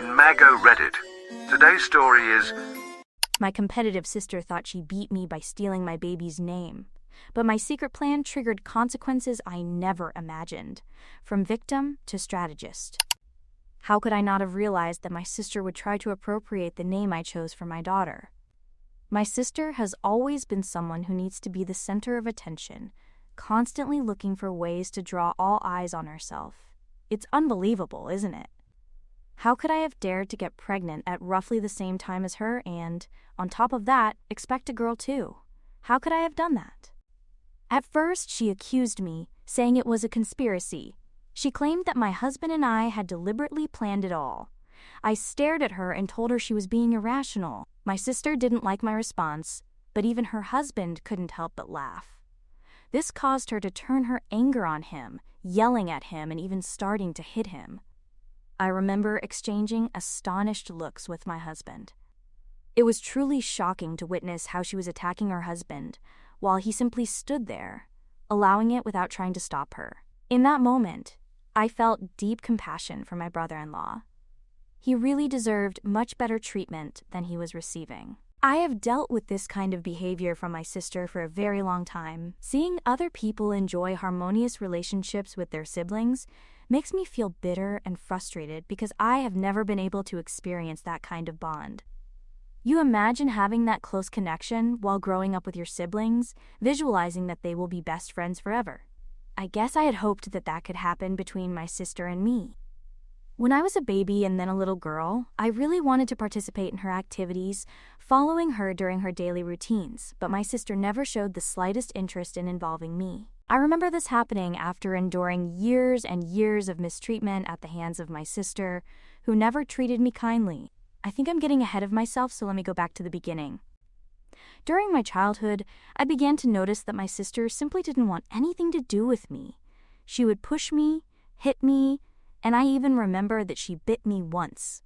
in Mago Reddit. Today's story is... My competitive sister thought she beat me by stealing my baby's name. But my secret plan triggered consequences I never imagined, from victim to strategist. How could I not have realized that my sister would try to appropriate the name I chose for my daughter? My sister has always been someone who needs to be the center of attention, constantly looking for ways to draw all eyes on herself. It's unbelievable, isn't it? How could I have dared to get pregnant at roughly the same time as her and, on top of that, expect a girl too? How could I have done that? At first, she accused me, saying it was a conspiracy. She claimed that my husband and I had deliberately planned it all. I stared at her and told her she was being irrational. My sister didn't like my response, but even her husband couldn't help but laugh. This caused her to turn her anger on him, yelling at him and even starting to hit him. I remember exchanging astonished looks with my husband. It was truly shocking to witness how she was attacking her husband, while he simply stood there, allowing it without trying to stop her. In that moment, I felt deep compassion for my brother-in-law. He really deserved much better treatment than he was receiving. I have dealt with this kind of behavior from my sister for a very long time. Seeing other people enjoy harmonious relationships with their siblings makes me feel bitter and frustrated because I have never been able to experience that kind of bond. You imagine having that close connection while growing up with your siblings, visualizing that they will be best friends forever. I guess I had hoped that that could happen between my sister and me. When I was a baby and then a little girl, I really wanted to participate in her activities, following her during her daily routines, but my sister never showed the slightest interest in involving me. I remember this happening after enduring years and years of mistreatment at the hands of my sister, who never treated me kindly. I think I'm getting ahead of myself, so let me go back to the beginning. During my childhood, I began to notice that my sister simply didn't want anything to do with me. She would push me, hit me, and I even remember that she bit me once.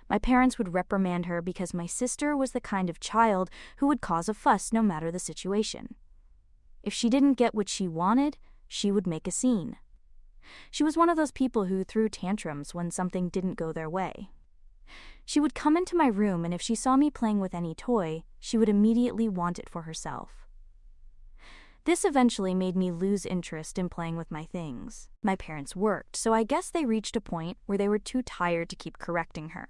My parents would reprimand her because my sister was the kind of child who would cause a fuss no matter the situation. If she didn't get what she wanted, she would make a scene. She was one of those people who threw tantrums when something didn't go their way. She would come into my room, and if she saw me playing with any toy, she would immediately want it for herself. This eventually made me lose interest in playing with my things. My parents worked, so I guess they reached a point where they were too tired to keep correcting her.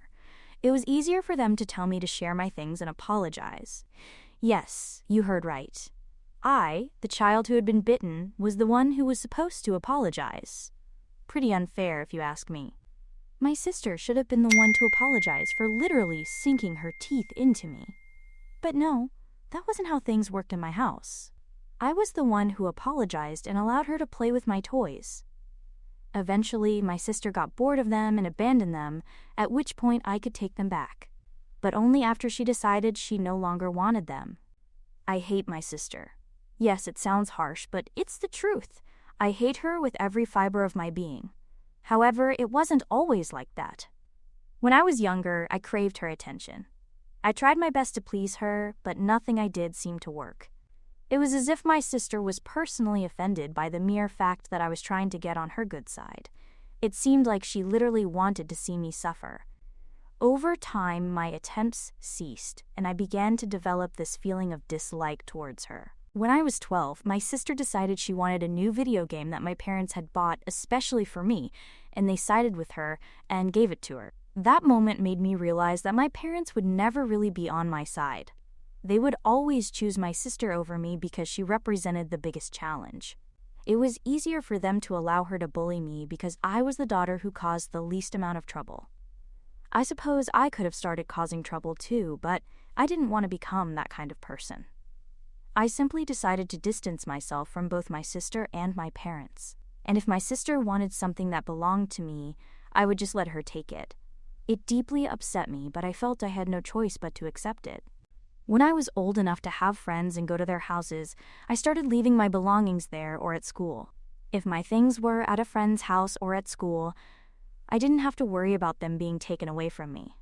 It was easier for them to tell me to share my things and apologize. Yes, you heard right. I, the child who had been bitten, was the one who was supposed to apologize. Pretty unfair, if you ask me. My sister should have been the one to apologize for literally sinking her teeth into me. But no, that wasn't how things worked in my house. I was the one who apologized and allowed her to play with my toys. Eventually, my sister got bored of them and abandoned them, at which point I could take them back. But only after she decided she no longer wanted them. I hate my sister. Yes, it sounds harsh, but it's the truth. I hate her with every fiber of my being. However, it wasn't always like that. When I was younger, I craved her attention. I tried my best to please her, but nothing I did seemed to work. It was as if my sister was personally offended by the mere fact that I was trying to get on her good side. It seemed like she literally wanted to see me suffer. Over time, my attempts ceased, and I began to develop this feeling of dislike towards her. When I was 12, my sister decided she wanted a new video game that my parents had bought especially for me, and they sided with her and gave it to her. That moment made me realize that my parents would never really be on my side. They would always choose my sister over me because she represented the biggest challenge. It was easier for them to allow her to bully me because I was the daughter who caused the least amount of trouble. I suppose I could have started causing trouble too, but I didn't want to become that kind of person. I simply decided to distance myself from both my sister and my parents. And if my sister wanted something that belonged to me, I would just let her take it. It deeply upset me, but I felt I had no choice but to accept it. When I was old enough to have friends and go to their houses, I started leaving my belongings there or at school. If my things were at a friend's house or at school, I didn't have to worry about them being taken away from me.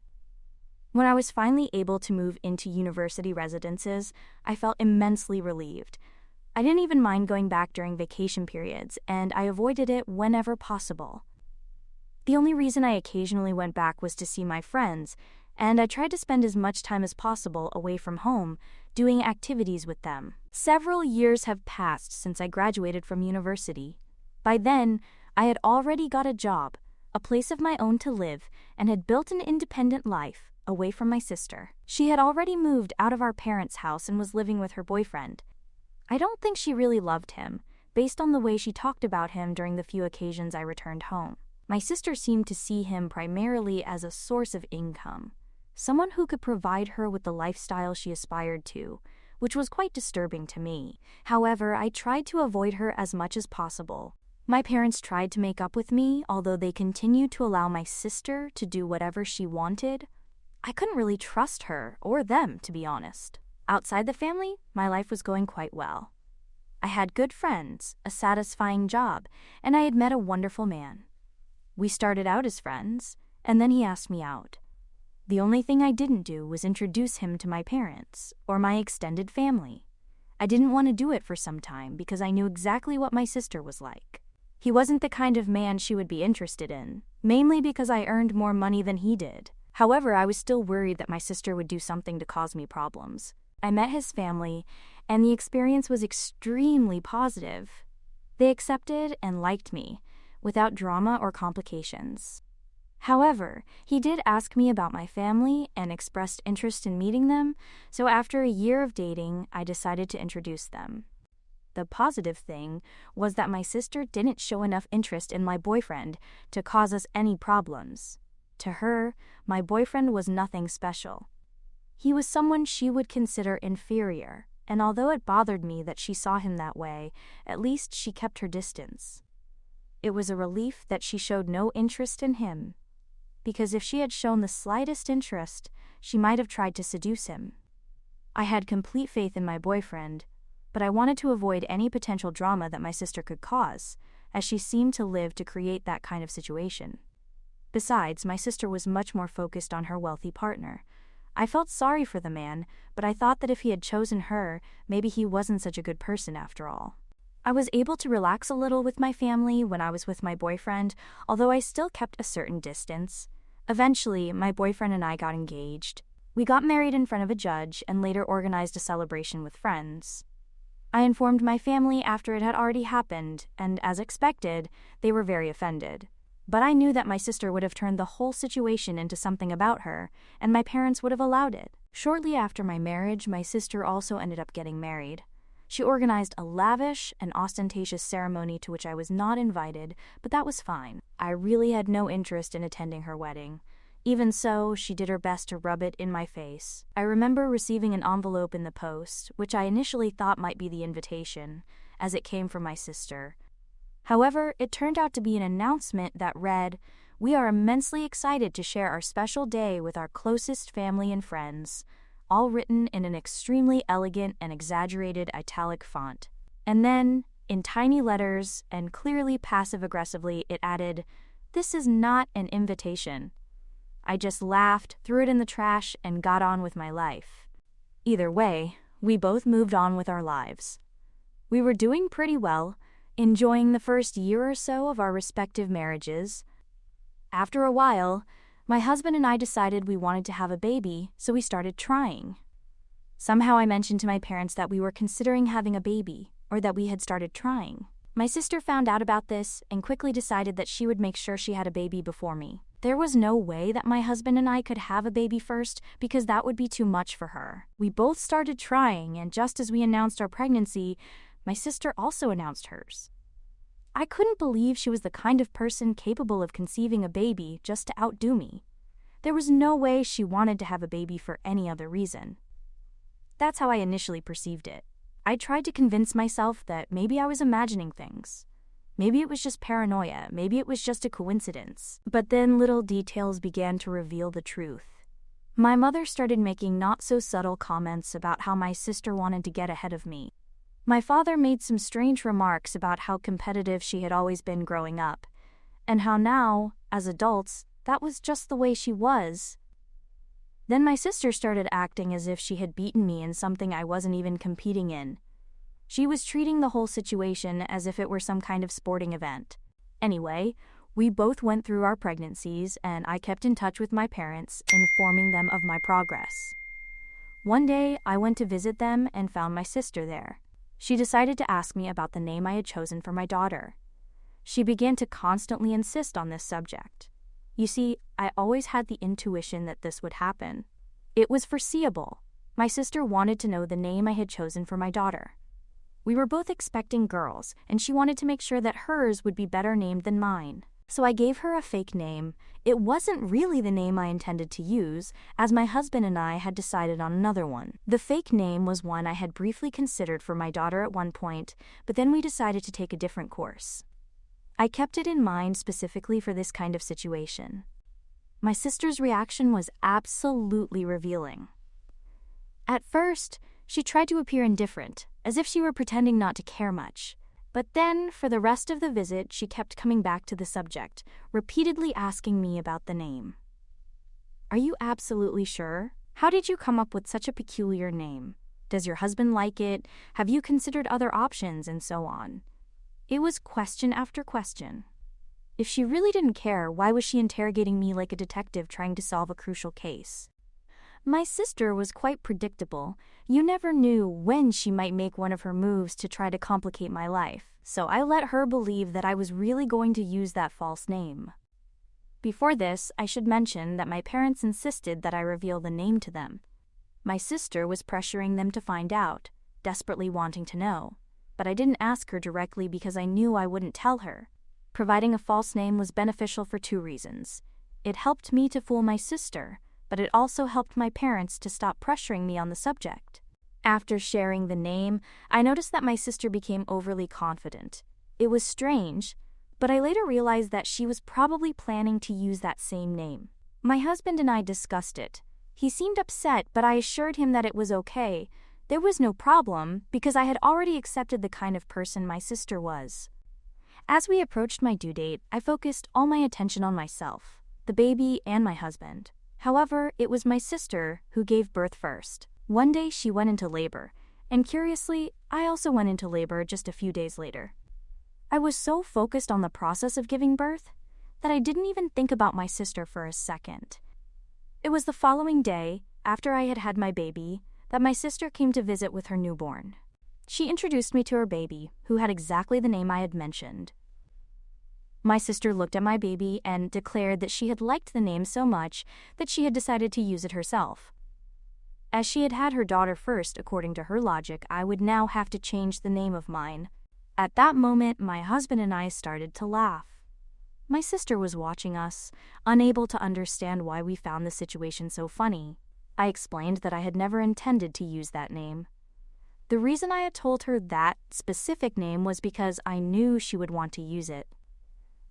When I was finally able to move into university residences, I felt immensely relieved. I didn't even mind going back during vacation periods, and I avoided it whenever possible. The only reason I occasionally went back was to see my friends, and I tried to spend as much time as possible away from home, doing activities with them. Several years have passed since I graduated from university. By then, I had already got a job, a place of my own to live, and had built an independent life, away from my sister. She had already moved out of our parents' house and was living with her boyfriend. I don't think she really loved him, based on the way she talked about him during the few occasions I returned home. My sister seemed to see him primarily as a source of income, someone who could provide her with the lifestyle she aspired to, which was quite disturbing to me. However, I tried to avoid her as much as possible. My parents tried to make up with me, although they continued to allow my sister to do whatever she wanted. I couldn't really trust her, or them, to be honest. Outside the family, my life was going quite well. I had good friends, a satisfying job, and I had met a wonderful man. We started out as friends, and then he asked me out. The only thing I didn't do was introduce him to my parents, or my extended family. I didn't want to do it for some time because I knew exactly what my sister was like. He wasn't the kind of man she would be interested in, mainly because I earned more money than he did. However, I was still worried that my sister would do something to cause me problems. I met his family, and the experience was extremely positive. They accepted and liked me, without drama or complications. However, he did ask me about my family and expressed interest in meeting them, so after a year of dating, I decided to introduce them. The positive thing was that my sister didn't show enough interest in my boyfriend to cause us any problems. To her, my boyfriend was nothing special. He was someone she would consider inferior, and although it bothered me that she saw him that way, at least she kept her distance. It was a relief that she showed no interest in him, because if she had shown the slightest interest, she might have tried to seduce him. I had complete faith in my boyfriend, but I wanted to avoid any potential drama that my sister could cause, as she seemed to live to create that kind of situation. Besides, my sister was much more focused on her wealthy partner. I felt sorry for the man, but I thought that if he had chosen her, maybe he wasn't such a good person after all. I was able to relax a little with my family when I was with my boyfriend, although I still kept a certain distance. Eventually, my boyfriend and I got engaged. We got married in front of a judge and later organized a celebration with friends. I informed my family after it had already happened, and as expected, they were very offended. But I knew that my sister would have turned the whole situation into something about her, and my parents would have allowed it. Shortly after my marriage, my sister also ended up getting married. She organized a lavish and ostentatious ceremony to which I was not invited, but that was fine. I really had no interest in attending her wedding. Even so, she did her best to rub it in my face. I remember receiving an envelope in the post, which I initially thought might be the invitation, as it came from my sister. However, it turned out to be an announcement that read, "We are immensely excited to share our special day with our closest family and friends," all written in an extremely elegant and exaggerated italic font. And then, in tiny letters and clearly passive-aggressively, it added, "This is not an invitation." I just laughed, threw it in the trash, and got on with my life. Either way, we both moved on with our lives. We were doing pretty well, enjoying the first year or so of our respective marriages. After a while, my husband and I decided we wanted to have a baby, so we started trying. Somehow I mentioned to my parents that we were considering having a baby, or that we had started trying. My sister found out about this and quickly decided that she would make sure she had a baby before me. There was no way that my husband and I could have a baby first because that would be too much for her. We both started trying, and just as we announced our pregnancy, my sister also announced hers. I couldn't believe she was the kind of person capable of conceiving a baby just to outdo me. There was no way she wanted to have a baby for any other reason. That's how I initially perceived it. I tried to convince myself that maybe I was imagining things. Maybe it was just paranoia, maybe it was just a coincidence. But then little details began to reveal the truth. My mother started making not-so-subtle comments about how my sister wanted to get ahead of me. My father made some strange remarks about how competitive she had always been growing up, and how now, as adults, that was just the way she was. Then my sister started acting as if she had beaten me in something I wasn't even competing in. She was treating the whole situation as if it were some kind of sporting event. Anyway, We both went through our pregnancies, and I kept in touch with my parents, informing them of my progress. One day, I went to visit them and found my sister there. She decided to ask me about the name I had chosen for my daughter. She began to constantly insist on this subject. You see, I always had the intuition that this would happen. It was foreseeable. My sister wanted to know the name I had chosen for my daughter. We were both expecting girls, and she wanted to make sure that hers would be better named than mine. So I gave her a fake name. It wasn't really the name I intended to use, as my husband and I had decided on another one. The fake name was one I had briefly considered for my daughter at one point, but then we decided to take a different course. I kept it in mind specifically for this kind of situation. My sister's reaction was absolutely revealing. At first, she tried to appear indifferent, as if she were pretending not to care much. But then, for the rest of the visit, she kept coming back to the subject, repeatedly asking me about the name. "Are you absolutely sure? How did you come up with such a peculiar name? Does your husband like it? Have you considered other options?" and so on. It was question after question. If she really didn't care, why was she interrogating me like a detective trying to solve a crucial case? My sister was quite predictable. You never knew when she might make one of her moves to try to complicate my life, so I let her believe that I was really going to use that false name. Before this, I should mention that my parents insisted that I reveal the name to them. My sister was pressuring them to find out, desperately wanting to know, but I didn't ask her directly because I knew I wouldn't tell her. Providing a false name was beneficial for two reasons. It helped me to fool my sister, but it also helped my parents to stop pressuring me on the subject. After sharing the name, I noticed that my sister became overly confident. It was strange, but I later realized that she was probably planning to use that same name. My husband and I discussed it. He seemed upset, but I assured him that it was okay. There was no problem, because I had already accepted the kind of person my sister was. As we approached my due date, I focused all my attention on myself, the baby, and my husband. However, it was my sister who gave birth first. One day she went into labor, and curiously, I also went into labor just a few days later. I was so focused on the process of giving birth that I didn't even think about my sister for a second. It was the following day, after I had had my baby, that my sister came to visit with her newborn. She introduced me to her baby, who had exactly the name I had mentioned. My sister looked at my baby and declared that she had liked the name so much that she had decided to use it herself. As she had had her daughter first, according to her logic, I would now have to change the name of mine. At that moment, my husband and I started to laugh. My sister was watching us, unable to understand why we found the situation so funny. I explained that I had never intended to use that name. The reason I had told her that specific name was because I knew she would want to use it.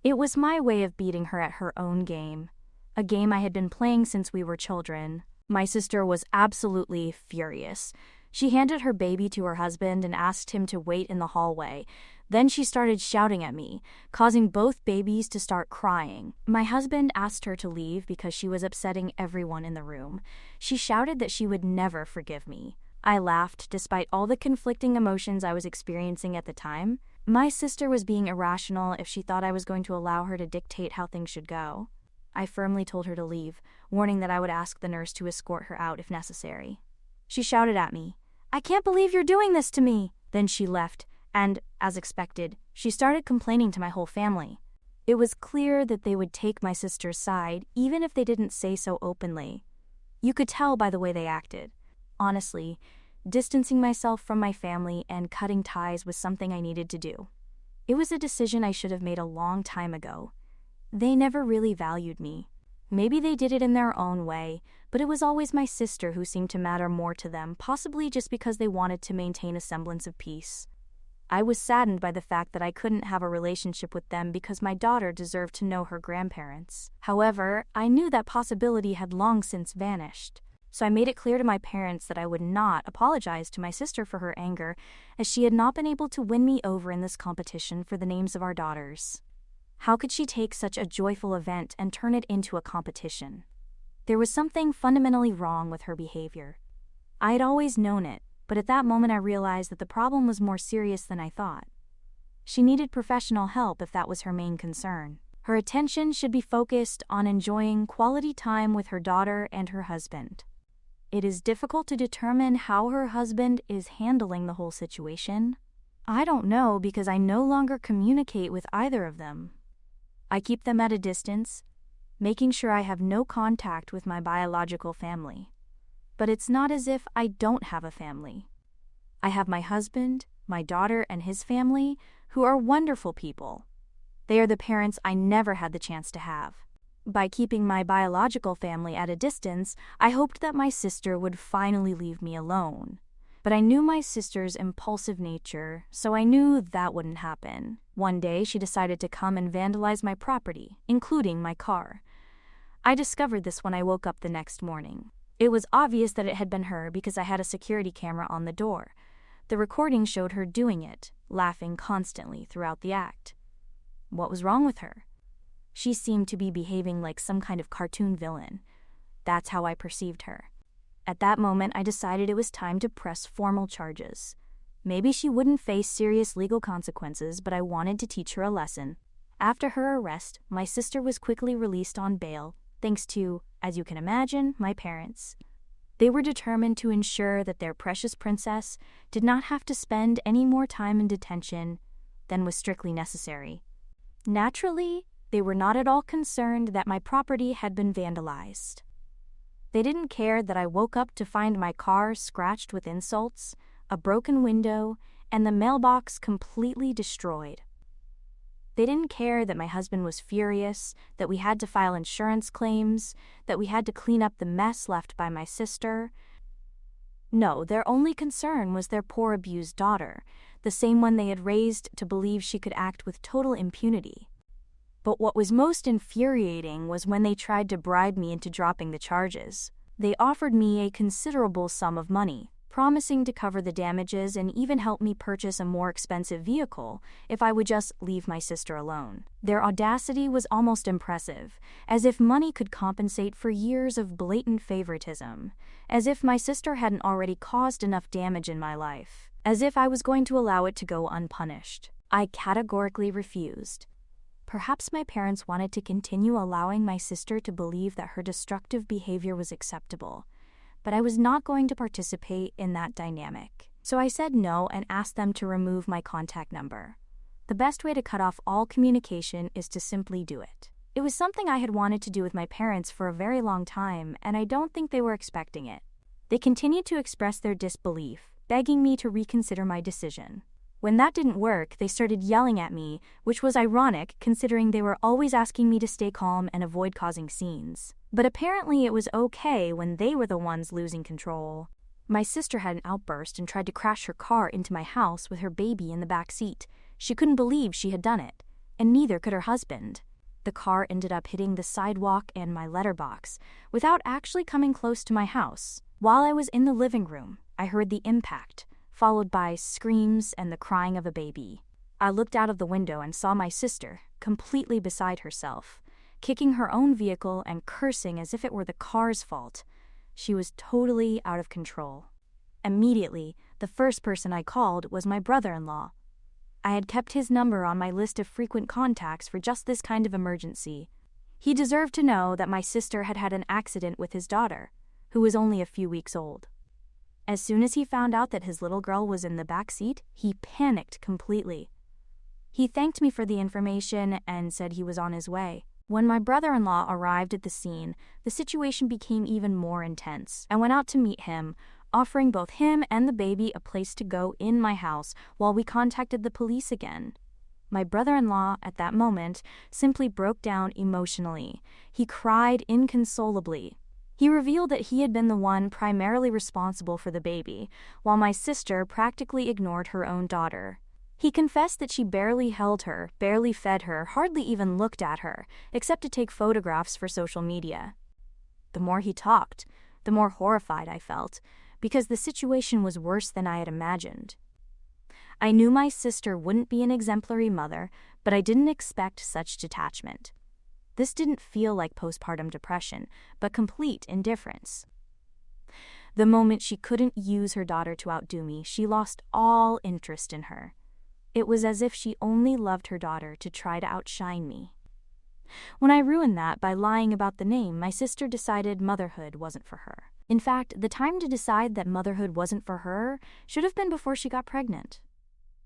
It was my way of beating her at her own game, a game I had been playing since we were children. My sister was absolutely furious. She handed her baby to her husband and asked him to wait in the hallway. Then she started shouting at me, causing both babies to start crying. My husband asked her to leave because she was upsetting everyone in the room. She shouted that she would never forgive me. I laughed despite all the conflicting emotions I was experiencing at the time. My sister was being irrational if she thought I was going to allow her to dictate how things should go. I firmly told her to leave, warning that I would ask the nurse to escort her out if necessary. She shouted at me, "I can't believe you're doing this to me!" Then she left, and, as expected, she started complaining to my whole family. It was clear that they would take my sister's side, even if they didn't say so openly. You could tell by the way they acted. Honestly, distancing myself from my family and cutting ties was something I needed to do. It was a decision I should have made a long time ago. They never really valued me. Maybe they did it in their own way, but it was always my sister who seemed to matter more to them, possibly just because they wanted to maintain a semblance of peace. I was saddened by the fact that I couldn't have a relationship with them because my daughter deserved to know her grandparents. However, I knew that possibility had long since vanished. So I made it clear to my parents that I would not apologize to my sister for her anger, as she had not been able to win me over in this competition for the names of our daughters. How could she take such a joyful event and turn it into a competition? There was something fundamentally wrong with her behavior. I had always known it, but at that moment I realized that the problem was more serious than I thought. She needed professional help if that was her main concern. Her attention should be focused on enjoying quality time with her daughter and her husband. It is difficult to determine how her husband is handling the whole situation. I don't know because I no longer communicate with either of them. I keep them at a distance, making sure I have no contact with my biological family. But it's not as if I don't have a family. I have my husband, my daughter, and his family, who are wonderful people. They are the parents I never had the chance to have. By keeping my biological family at a distance, I hoped that my sister would finally leave me alone. But I knew my sister's impulsive nature, so I knew that wouldn't happen. One day, she decided to come and vandalize my property, including my car. I discovered this when I woke up the next morning. It was obvious that it had been her because I had a security camera on the door. The recording showed her doing it, laughing constantly throughout the act. What was wrong with her? She seemed to be behaving like some kind of cartoon villain. That's how I perceived her. At that moment, I decided it was time to press formal charges. Maybe she wouldn't face serious legal consequences, but I wanted to teach her a lesson. After her arrest, my sister was quickly released on bail, thanks to, as you can imagine, my parents. They were determined to ensure that their precious princess did not have to spend any more time in detention than was strictly necessary. Naturally, they were not at all concerned that my property had been vandalized. They didn't care that I woke up to find my car scratched with insults, a broken window, and the mailbox completely destroyed. They didn't care that my husband was furious, that we had to file insurance claims, that we had to clean up the mess left by my sister. No, their only concern was their poor abused daughter, the same one they had raised to believe she could act with total impunity. But what was most infuriating was when they tried to bribe me into dropping the charges. They offered me a considerable sum of money, promising to cover the damages and even help me purchase a more expensive vehicle if I would just leave my sister alone. Their audacity was almost impressive, as if money could compensate for years of blatant favoritism, as if my sister hadn't already caused enough damage in my life, as if I was going to allow it to go unpunished. I categorically refused. Perhaps my parents wanted to continue allowing my sister to believe that her destructive behavior was acceptable, but I was not going to participate in that dynamic. So I said no and asked them to remove my contact number. The best way to cut off all communication is to simply do it. It was something I had wanted to do with my parents for a very long time, and I don't think they were expecting it. They continued to express their disbelief, begging me to reconsider my decision. When that didn't work, they started yelling at me, which was ironic considering they were always asking me to stay calm and avoid causing scenes. But apparently it was okay when they were the ones losing control. My sister had an outburst and tried to crash her car into my house with her baby in the back seat. She couldn't believe she had done it, and neither could her husband. The car ended up hitting the sidewalk and my letterbox without actually coming close to my house. While I was in the living room, I heard the impact, followed by screams and the crying of a baby. I looked out of the window and saw my sister, completely beside herself, kicking her own vehicle and cursing as if it were the car's fault. She was totally out of control. Immediately, the first person I called was my brother-in-law. I had kept his number on my list of frequent contacts for just this kind of emergency. He deserved to know that my sister had had an accident with his daughter, who was only a few weeks old. As soon as he found out that his little girl was in the back seat, he panicked completely. He thanked me for the information and said he was on his way. When my brother-in-law arrived at the scene, the situation became even more intense. I went out to meet him, offering both him and the baby a place to go in my house while we contacted the police again. My brother-in-law, at that moment, simply broke down emotionally. He cried inconsolably. He revealed that he had been the one primarily responsible for the baby, while my sister practically ignored her own daughter. He confessed that she barely held her, barely fed her, hardly even looked at her, except to take photographs for social media. The more he talked, the more horrified I felt, because the situation was worse than I had imagined. I knew my sister wouldn't be an exemplary mother, but I didn't expect such detachment. This didn't feel like postpartum depression, but complete indifference. The moment she couldn't use her daughter to outdo me, she lost all interest in her. It was as if she only loved her daughter to try to outshine me. When I ruined that by lying about the name, my sister decided motherhood wasn't for her. In fact, the time to decide that motherhood wasn't for her should have been before she got pregnant.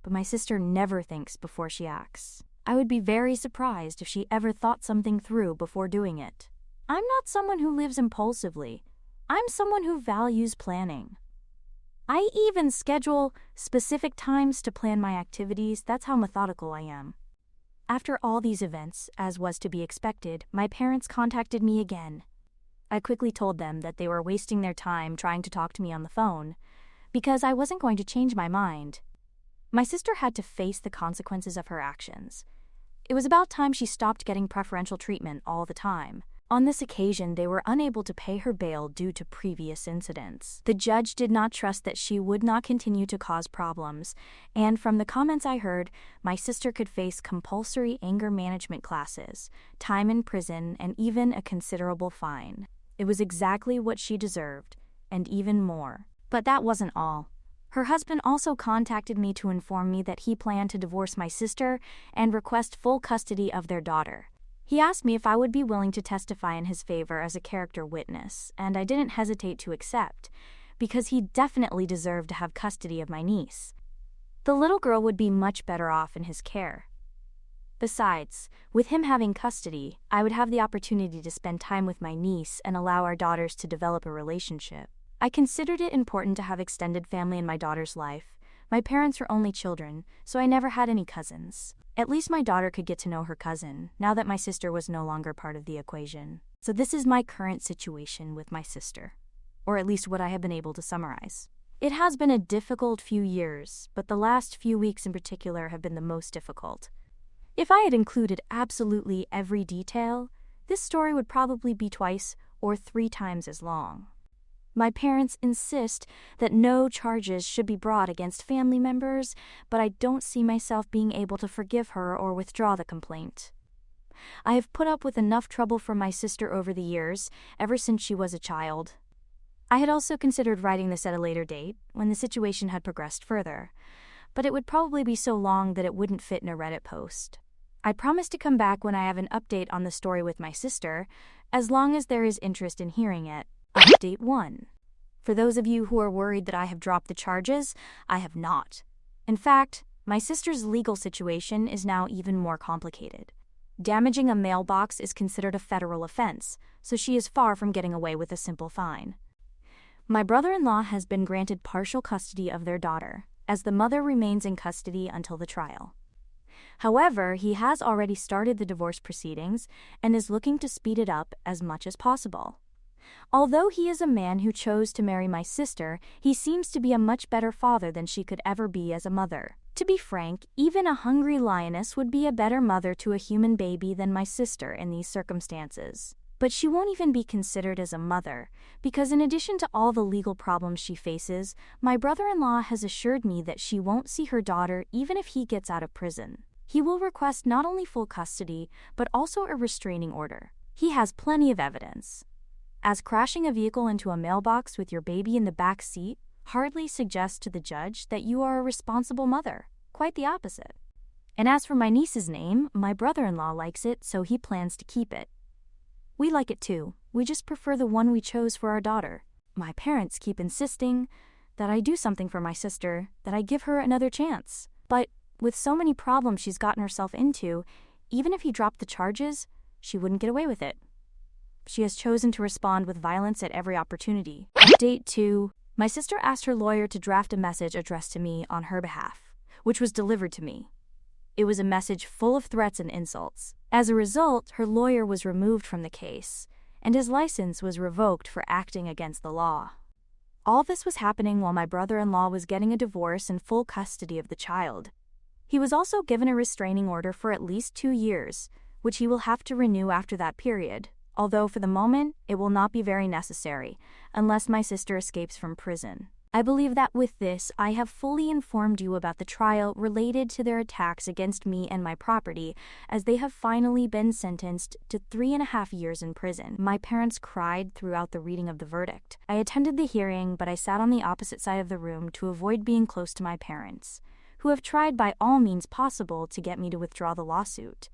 But my sister never thinks before she acts. I would be very surprised if she ever thought something through before doing it. I'm not someone who lives impulsively. I'm someone who values planning. I even schedule specific times to plan my activities. That's how methodical I am. After all these events, as was to be expected, my parents contacted me again. I quickly told them that they were wasting their time trying to talk to me on the phone, because I wasn't going to change my mind. My sister had to face the consequences of her actions. It was about time she stopped getting preferential treatment all the time. On this occasion, they were unable to pay her bail due to previous incidents. The judge did not trust that she would not continue to cause problems, and from the comments I heard, my sister could face compulsory anger management classes, time in prison, and even a considerable fine. It was exactly what she deserved, and even more. But that wasn't all. Her husband also contacted me to inform me that he planned to divorce my sister and request full custody of their daughter. He asked me if I would be willing to testify in his favor as a character witness, and I didn't hesitate to accept, because he definitely deserved to have custody of my niece. The little girl would be much better off in his care. Besides, with him having custody, I would have the opportunity to spend time with my niece and allow our daughters to develop a relationship. I considered it important to have extended family in my daughter's life. My parents were only children, so I never had any cousins. At least my daughter could get to know her cousin, now that my sister was no longer part of the equation. So this is my current situation with my sister, or at least what I have been able to summarize. It has been a difficult few years, but the last few weeks in particular have been the most difficult. If I had included absolutely every detail, this story would probably be 2 or 3 times as long. My parents insist that no charges should be brought against family members, but I don't see myself being able to forgive her or withdraw the complaint. I have put up with enough trouble from my sister over the years, ever since she was a child. I had also considered writing this at a later date, when the situation had progressed further, but it would probably be so long that it wouldn't fit in a Reddit post. I promise to come back when I have an update on the story with my sister, as long as there is interest in hearing it. Update 1. For those of you who are worried that I have dropped the charges, I have not. In fact, my sister's legal situation is now even more complicated. Damaging a mailbox is considered a federal offense, so she is far from getting away with a simple fine. My brother-in-law has been granted partial custody of their daughter, as the mother remains in custody until the trial. However, he has already started the divorce proceedings and is looking to speed it up as much as possible. Although he is a man who chose to marry my sister, he seems to be a much better father than she could ever be as a mother. To be frank, even a hungry lioness would be a better mother to a human baby than my sister in these circumstances. But she won't even be considered as a mother, because in addition to all the legal problems she faces, my brother-in-law has assured me that she won't see her daughter even if he gets out of prison. He will request not only full custody, but also a restraining order. He has plenty of evidence, as crashing a vehicle into a mailbox with your baby in the back seat hardly suggests to the judge that you are a responsible mother. Quite the opposite. And as for my niece's name, my brother-in-law likes it, so he plans to keep it. We like it too. We just prefer the one we chose for our daughter. My parents keep insisting that I do something for my sister, that I give her another chance. But with so many problems she's gotten herself into, even if he dropped the charges, she wouldn't get away with it. She has chosen to respond with violence at every opportunity. Update 2. My sister asked her lawyer to draft a message addressed to me on her behalf, which was delivered to me. It was a message full of threats and insults. As a result, her lawyer was removed from the case, and his license was revoked for acting against the law. All this was happening while my brother-in-law was getting a divorce and full custody of the child. He was also given a restraining order for at least 2 years, which he will have to renew after that period. Although for the moment, it will not be very necessary, unless my sister escapes from prison. I believe that with this, I have fully informed you about the trial related to their attacks against me and my property, as they have finally been sentenced to 3.5 years in prison. My parents cried throughout the reading of the verdict. I attended the hearing, but I sat on the opposite side of the room to avoid being close to my parents, who have tried by all means possible to get me to withdraw the lawsuit.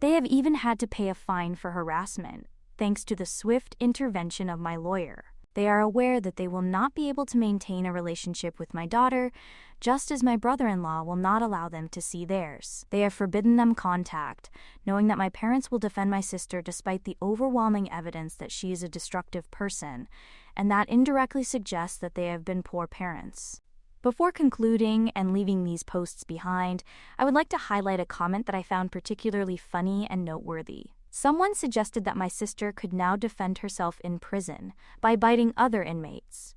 They have even had to pay a fine for harassment, thanks to the swift intervention of my lawyer. They are aware that they will not be able to maintain a relationship with my daughter, just as my brother-in-law will not allow them to see theirs. They have forbidden them contact, knowing that my parents will defend my sister despite the overwhelming evidence that she is a destructive person, and that indirectly suggests that they have been poor parents. Before concluding and leaving these posts behind, I would like to highlight a comment that I found particularly funny and noteworthy. Someone suggested that my sister could now defend herself in prison by biting other inmates.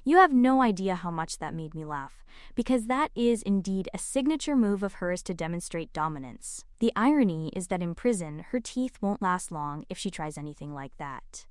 You have no idea how much that made me laugh, because that is indeed a signature move of hers to demonstrate dominance. The irony is that in prison, her teeth won't last long if she tries anything like that.